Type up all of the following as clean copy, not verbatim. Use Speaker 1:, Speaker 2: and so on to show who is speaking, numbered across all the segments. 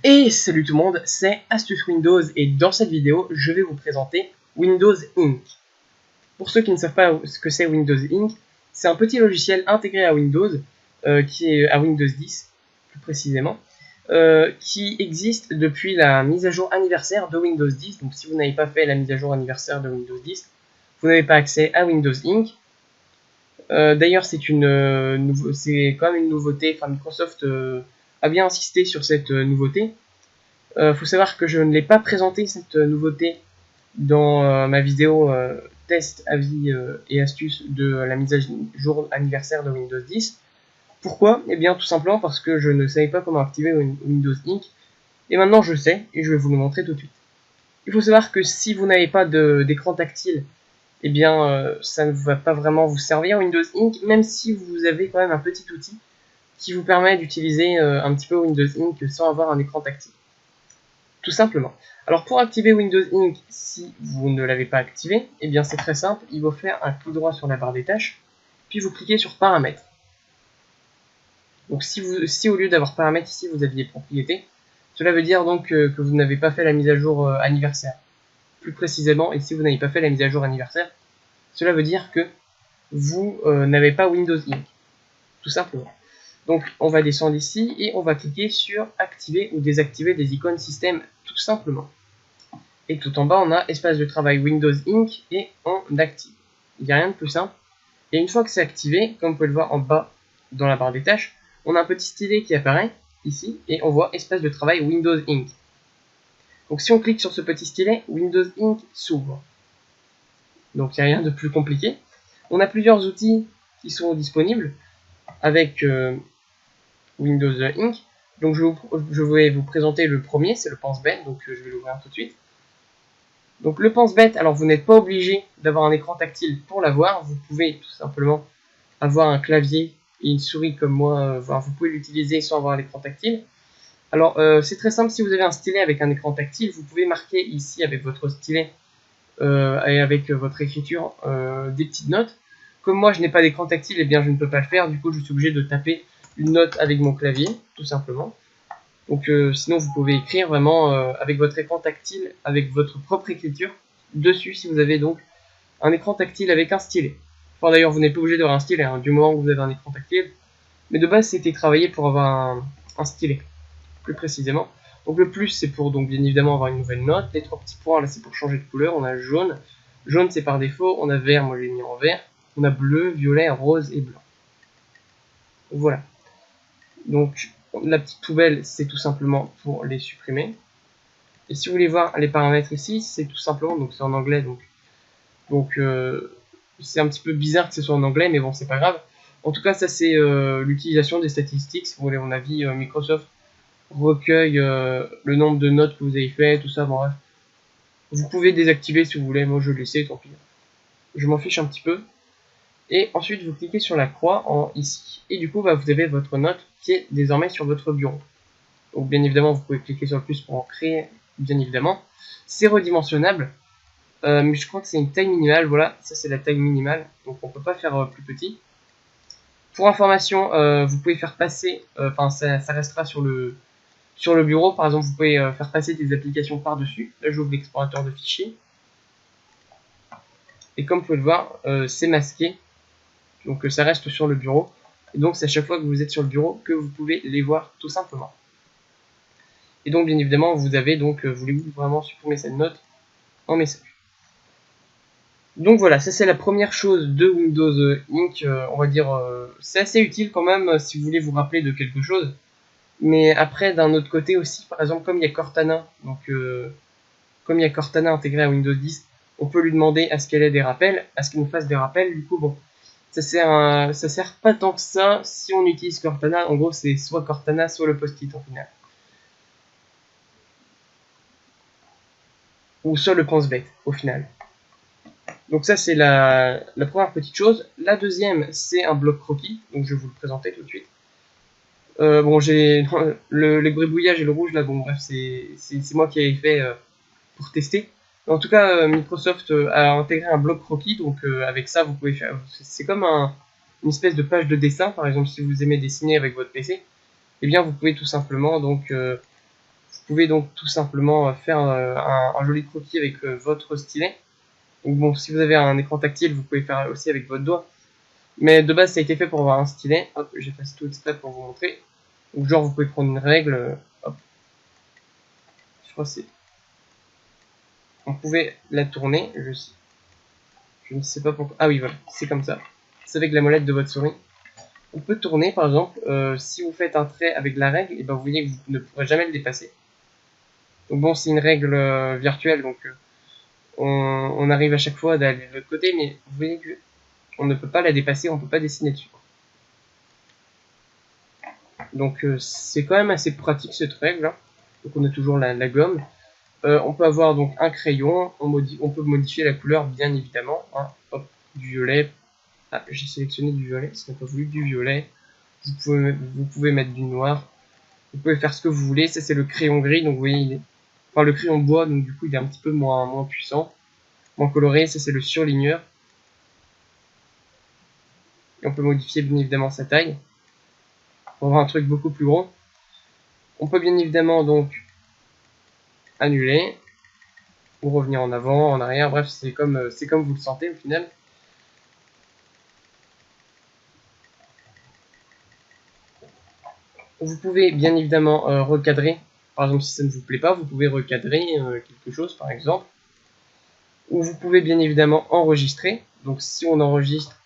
Speaker 1: Et salut tout le monde, c'est Astuce Windows et dans cette vidéo, je vais vous présenter Windows Ink. Pour ceux qui ne savent pas ce que c'est Windows Ink, c'est un petit logiciel intégré à Windows, qui est à Windows 10 plus précisément, qui existe depuis la mise à jour anniversaire de Windows 10. Donc si vous n'avez pas fait la mise à jour anniversaire de Windows 10, vous n'avez pas accès à Windows Ink. D'ailleurs c'est quand même une nouveauté, enfin Microsoft a bien insisté sur cette nouveauté. Faut savoir que je ne l'ai pas présenté cette nouveauté dans ma vidéo test, avis et astuces de la mise à jour anniversaire de Windows 10. Pourquoi? Eh bien tout simplement parce que je ne savais pas comment activer Windows Ink, et maintenant je sais, et je vais vous le montrer tout de suite. Il faut savoir que si vous n'avez pas d'écran tactile, eh bien ça ne va pas vraiment vous servir Windows Ink, même si vous avez quand même un petit outil qui vous permet d'utiliser un petit peu Windows Ink sans avoir un écran tactile. Tout simplement. Alors pour activer Windows Ink, si vous ne l'avez pas activé, eh bien c'est très simple, il faut faire un clic droit sur la barre des tâches, puis vous cliquez sur paramètres. Donc si au lieu d'avoir paramètres ici vous aviez propriété, cela veut dire donc que vous n'avez pas fait la mise à jour anniversaire. Plus précisément, et si vous n'avez pas fait la mise à jour anniversaire, cela veut dire que vous n'avez pas Windows Ink. Tout simplement. Donc on va descendre ici et on va cliquer sur activer ou désactiver des icônes système tout simplement. Et tout en bas on a espace de travail Windows Ink et on active. Il n'y a rien de plus simple. Et une fois que c'est activé, comme vous pouvez le voir en bas dans la barre des tâches, on a un petit stylet qui apparaît ici et on voit espace de travail Windows Ink. Donc si on clique sur ce petit stylet, Windows Ink s'ouvre. Donc il n'y a rien de plus compliqué. On a plusieurs outils qui sont disponibles avec Windows Ink. Donc je vais vous présenter le premier, c'est le pense-bête, donc je vais l'ouvrir tout de suite. Donc le pense-bête, alors vous n'êtes pas obligé d'avoir un écran tactile pour l'avoir, vous pouvez tout simplement avoir un clavier et une souris comme moi, vous pouvez l'utiliser sans avoir l'écran tactile. Alors c'est très simple, si vous avez un stylet avec un écran tactile, vous pouvez marquer ici avec votre stylet et avec votre écriture des petites notes. Comme moi je n'ai pas d'écran tactile, et bien je ne peux pas le faire, du coup je suis obligé de taper une note avec mon clavier, tout simplement. Donc sinon vous pouvez écrire vraiment avec votre écran tactile, avec votre propre écriture dessus, si vous avez donc un écran tactile avec un stylet. Enfin d'ailleurs vous n'êtes pas obligé d'avoir un stylet, hein, du moment où vous avez un écran tactile. Mais de base c'était travaillé pour avoir un stylet, plus précisément. Donc le plus c'est pour donc bien évidemment avoir une nouvelle note. Les trois petits points là c'est pour changer de couleur. On a jaune, jaune c'est par défaut. On a vert, moi j'ai mis en vert. On a bleu, violet, rose et blanc. Voilà. Donc la petite poubelle c'est tout simplement pour les supprimer. Et si vous voulez voir les paramètres ici, c'est tout simplement, donc c'est en anglais, donc c'est un petit peu bizarre que ce soit en anglais, mais bon c'est pas grave. En tout cas ça c'est l'utilisation des statistiques. Si vous voulez mon avis, Microsoft recueille le nombre de notes que vous avez fait, tout ça, bon bref. Vous pouvez désactiver si vous voulez, moi je le laisse, tant pis. Je m'en fiche un petit peu. Et ensuite vous cliquez sur la croix ici. Et du coup vous avez votre note qui est désormais sur votre bureau. Donc bien évidemment vous pouvez cliquer sur le plus pour en créer, bien évidemment. C'est redimensionnable, mais je crois que c'est une taille minimale, voilà, ça c'est la taille minimale, donc on peut pas faire plus petit. Pour information, vous pouvez faire passer, ça restera sur le bureau, par exemple vous pouvez faire passer des applications par-dessus. Là j'ouvre l'explorateur de fichiers. Et comme vous pouvez le voir, c'est masqué, donc ça reste sur le bureau. Et donc c'est à chaque fois que vous êtes sur le bureau que vous pouvez les voir tout simplement. Et donc bien évidemment vous avez donc, voulez-vous vraiment supprimer cette note en message. Donc voilà, ça c'est la première chose de Windows Ink, on va dire, c'est assez utile quand même si vous voulez vous rappeler de quelque chose. Mais après d'un autre côté aussi, par exemple comme il y a Cortana, donc comme il y a Cortana intégré à Windows 10, on peut lui demander à ce qu'elle ait des rappels, à ce qu'il nous fasse des rappels, du coup bon, ça sert pas tant que ça si on utilise Cortana, en gros c'est soit Cortana soit le post-it en final. Ou soit le pense-bête au final. Donc ça c'est la première petite chose. La deuxième c'est un bloc croquis, donc je vais vous le présenter tout de suite. Bon j'ai le gribouillage et le rouge là, bon bref c'est moi qui avais fait pour tester. En tout cas Microsoft a intégré un bloc croquis, donc avec ça vous pouvez faire, c'est comme une espèce de page de dessin. Par exemple si vous aimez dessiner avec votre PC, eh bien vous pouvez tout simplement donc vous Vous pouvez donc tout simplement faire un joli croquis avec votre stylet. Donc bon, si vous avez un écran tactile, vous pouvez faire aussi avec votre doigt. Mais de base, ça a été fait pour avoir un stylet. Hop, j'ai fait tout exprès pour vous montrer. Donc genre, vous pouvez prendre une règle. Hop. Je crois que c'est... On pouvait la tourner. Je ne sais pas pourquoi. Ah oui, voilà, c'est comme ça. C'est avec la molette de votre souris. On peut tourner, par exemple, si vous faites un trait avec la règle, et ben vous voyez que vous ne pourrez jamais le dépasser. Donc bon, c'est une règle virtuelle, donc on arrive à chaque fois d'aller de l'autre côté, mais vous voyez que on ne peut pas la dépasser, on ne peut pas dessiner dessus. Donc c'est quand même assez pratique cette règle. Hein. Donc on a toujours la gomme. On peut avoir donc un crayon, on peut modifier la couleur bien évidemment. Hein. Hop, du violet. Ah, j'ai sélectionné du violet, ça n'a pas voulu du violet. Vous pouvez mettre du noir. Vous pouvez faire ce que vous voulez. Ça c'est le crayon gris, donc vous voyez, enfin le crayon bois, donc du coup il est un petit peu moins puissant, moins coloré. Ça c'est le surligneur. Et on peut modifier bien évidemment sa taille pour avoir un truc beaucoup plus gros. On peut bien évidemment donc annuler ou revenir en avant, en arrière. Bref, c'est comme vous le sentez au final. Vous pouvez bien évidemment recadrer. Par exemple, si ça ne vous plaît pas, vous pouvez recadrer quelque chose, par exemple. Ou vous pouvez bien évidemment enregistrer. Donc, si on enregistre,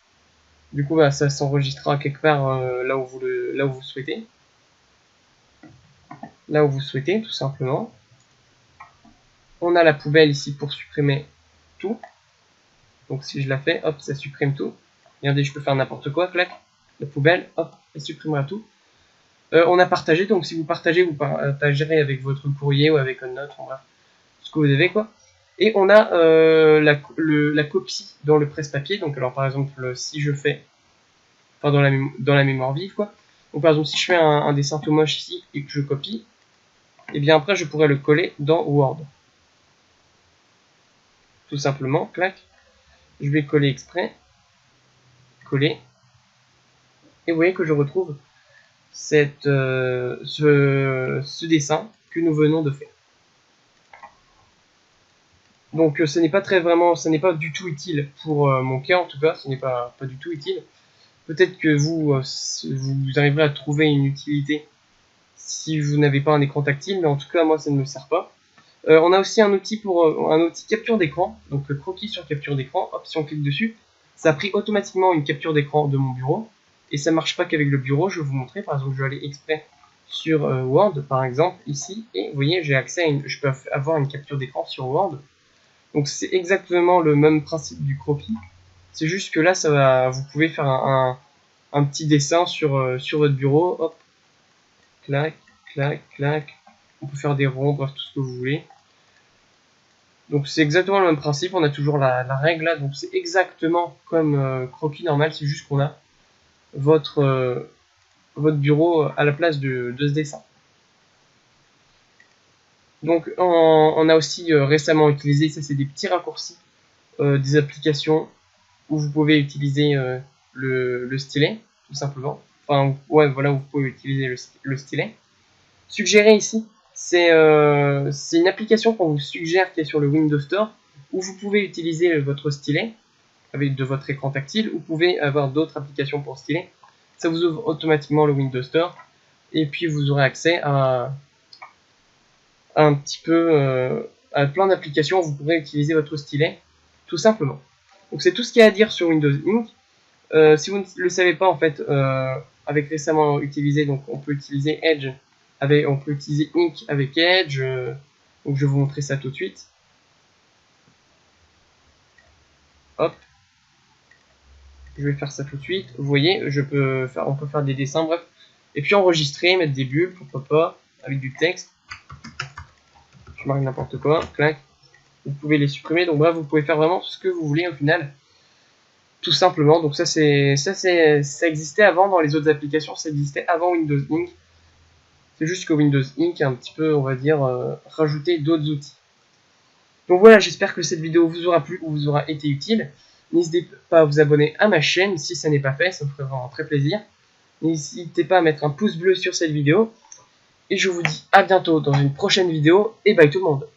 Speaker 1: du coup, bah, ça s'enregistrera quelque part là où vous souhaitez. Là où vous souhaitez, tout simplement. On a la poubelle ici pour supprimer tout. Donc, si je la fais, hop, ça supprime tout. Regardez, je peux faire n'importe quoi, clac. La poubelle, hop, elle supprimera tout. On a partagé, donc si vous partagez, vous partagerez avec votre courrier ou avec OneNote, enfin, bref, ce que vous avez quoi. Et on a la copie dans le presse-papier. Donc alors par exemple, si je fais, enfin dans la mémoire vive quoi. Donc par exemple, si je fais un dessin tout moche ici et que je copie, et bien après je pourrais le coller dans Word. Tout simplement, clac. Je vais coller exprès, coller, et vous voyez que je retrouve ce dessin que nous venons de faire. Donc ce n'est pas ce n'est pas du tout utile pour mon cas en tout cas, ce n'est pas du tout utile. Peut-être que vous arriverez à trouver une utilité si vous n'avez pas un écran tactile, mais en tout cas moi ça ne me sert pas. On a aussi un outil capture d'écran, donc croquis sur capture d'écran. Hop, si on clique dessus, ça a pris automatiquement une capture d'écran de mon bureau. Et ça marche pas qu'avec le bureau, je vais vous montrer. Par exemple, je vais aller exprès sur Word, par exemple, ici, et vous voyez, j'ai accès je peux avoir une capture d'écran sur Word. Donc c'est exactement le même principe du croquis. C'est juste que là, vous pouvez faire un petit dessin sur votre bureau. Hop, clac, clac, clac. On peut faire des ronds, bref, tout ce que vous voulez. Donc c'est exactement le même principe, on a toujours la règle là, donc c'est exactement comme croquis normal, c'est juste qu'on a votre bureau à la place de ce dessin. Donc on a aussi récemment utilisé, ça c'est des petits raccourcis, des applications où vous pouvez utiliser le stylet, tout simplement. Enfin, ouais, voilà, où vous pouvez utiliser le stylet. Suggéré ici, c'est une application qu'on vous suggère qui est sur le Windows Store, où vous pouvez utiliser votre stylet avec de votre écran tactile, ou vous pouvez avoir d'autres applications pour stylet. Ça vous ouvre automatiquement le Windows Store, et puis vous aurez accès à un petit peu à plein d'applications où vous pourrez utiliser votre stylet, tout simplement. Donc c'est tout ce qu'il y a à dire sur Windows Ink. Si vous ne le savez pas, en fait, avec récemment utilisé, donc on peut utiliser Edge, on peut utiliser Ink avec Edge, donc je vais vous montrer ça tout de suite. Hop, je vais faire ça tout de suite. Vous voyez, on peut faire des dessins, bref, et puis enregistrer, mettre des bulles, pourquoi pas, avec du texte. Je marque n'importe quoi, clac. Vous pouvez les supprimer, donc bref, vous pouvez faire vraiment ce que vous voulez au final. Tout simplement, donc ça existait avant dans les autres applications, ça existait avant Windows Ink. C'est juste que Windows Ink a un petit peu, on va dire, rajouté d'autres outils. Donc voilà, j'espère que cette vidéo vous aura plu ou vous aura été utile. N'hésitez pas à vous abonner à ma chaîne si ça n'est pas fait, ça me ferait vraiment très plaisir. N'hésitez pas à mettre un pouce bleu sur cette vidéo. et je vous dis à bientôt dans une prochaine vidéo, et bye tout le monde.